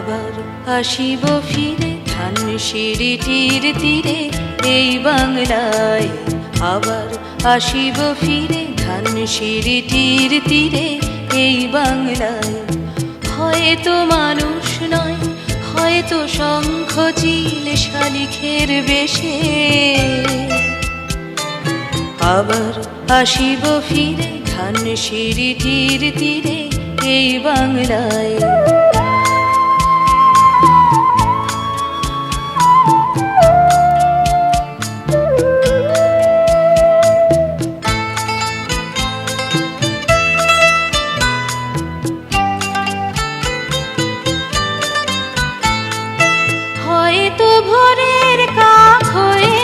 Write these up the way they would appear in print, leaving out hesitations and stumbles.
আবার আসিব ফিরে ধানসিঁড়িটির তীরে এই বাংলায়। আবার আসিব ফিরে ধানসিঁড়িটির তীরে এই বাংলায়। হয়তো মানুষ নয়, হয়তো শঙ্খ চিল শালিখের বেশে। আবার আসিব ফিরে ধানসিঁড়িটির তীরে এই বাংলায়। হয়তো ভোরের কাক হয়ে,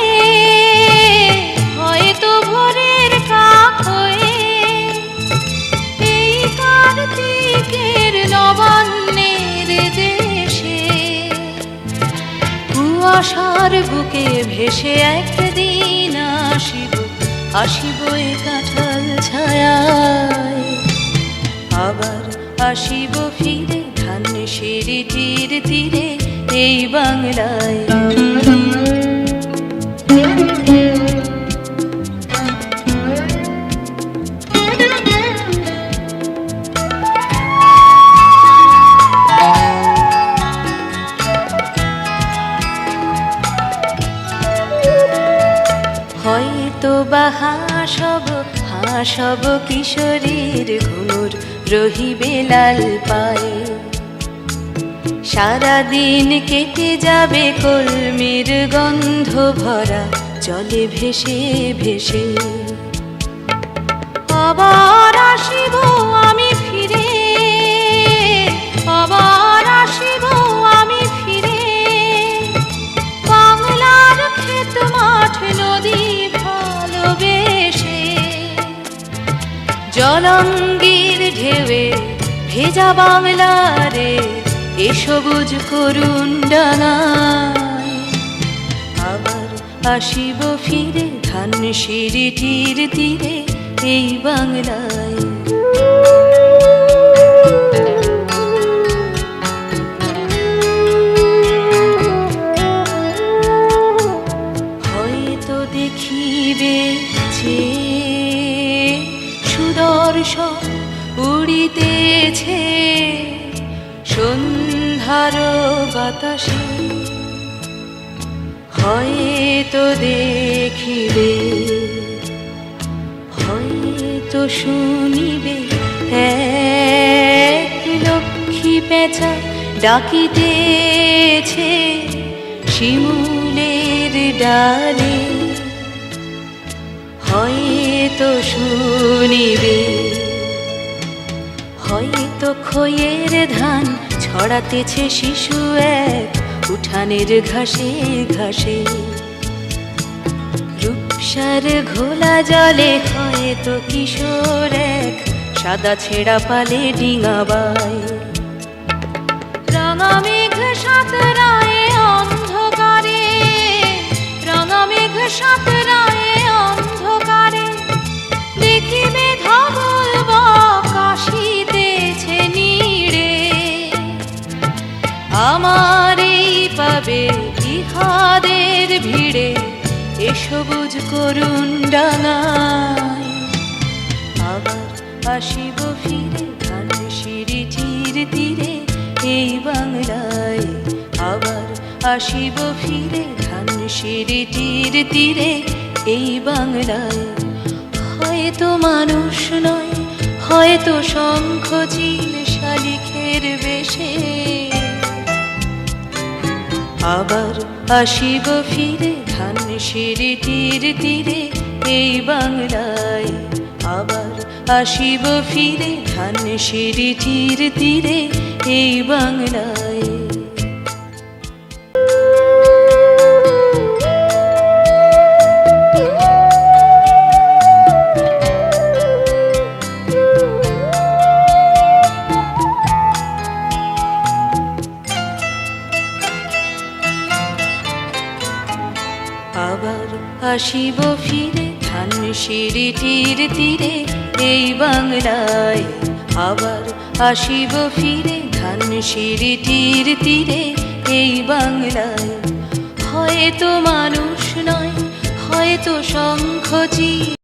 হয়তো ভোরের কাক হয়ে এই কার্তিকের নবান্নের দেশে কুয়াশার বুকে ভেসে একদিন আসিব, আসিব এ কাঁঠাল ছায়ায়। আবার আসিব ফিরে ধানসিঁড়িটির তীরে এই বাংলায়। হয়তো বা হাসব কিশোরীর ঘুর রহিবে লাল পায়ে। সারাদিন কেটে যাবে কলমির গন্ধ ভরা জলে ভেসে ভেসে। আবার আসিব আমি ফিরে, আবার আসিব আমি ফিরে বাংলার ক্ষেত মাঠ নদী ভালোবেসে। জলঙ্গির ঢেউয়ে ভেজা বাংলারে এ সবুজ করুণ ডাঙায়। আবার আসিব ফিরে ধানসিঁড়িটির তীরে এই বাংলায়। হয়তো দেখিবে যে সুদর্শন উড়িতেছে সন্ধ্যার বাতাসে। হয়তো দেখিবে, হয়তো শুনিবে এক লক্ষ্মী পেঁচা ডাকিতেছে শিমুলের ডালে। হয়তো শুনিবে, হয়তো খইয়ের ধান ছড়াতেছে শিশু এক উঠানের ঘাসে ঘাসে। রূপসার ঘোলা জলে হয়তো কিশোর এক সাদা ছেঁড়া পালে ডিঙাবায়। রাঙা মেঘ সাঁতরায় অন্ধকারে, রাঙা মেঘ সাঁতরায় অন্ধকারে দেখিবে ধবল বক আসিতেছে নীড়ে। আমার এই পাবে ইহাদের ভিড়ে এ সবুজ করুণ ডাঙায়। আবার আসিব ফিরে ধানসিঁড়িটির তীরে এই বাংলায়। আবার আসিব ফিরে ধানসিঁড়িটির তীরে এই বাংলায়। হয়তো মানুষ নয়, হয়তো শঙ্খ চিল শালিখের বেশে। আবার আসিব ফিরে ধানসিঁড়িটির তীরে এই বাংলায়। আবার আসিব ফিরে ধানসিঁড়িটির তীরে এই বাংলায়। আবার আসিব ফিরে ধানসিঁড়িটির তীরে এই বাংলায়। আবার আসিব ফিরে ধানসিঁড়িটির তীরে এই বাংলায়। হয়তো মানুষ নয়, হয়তো শঙ্খচিল।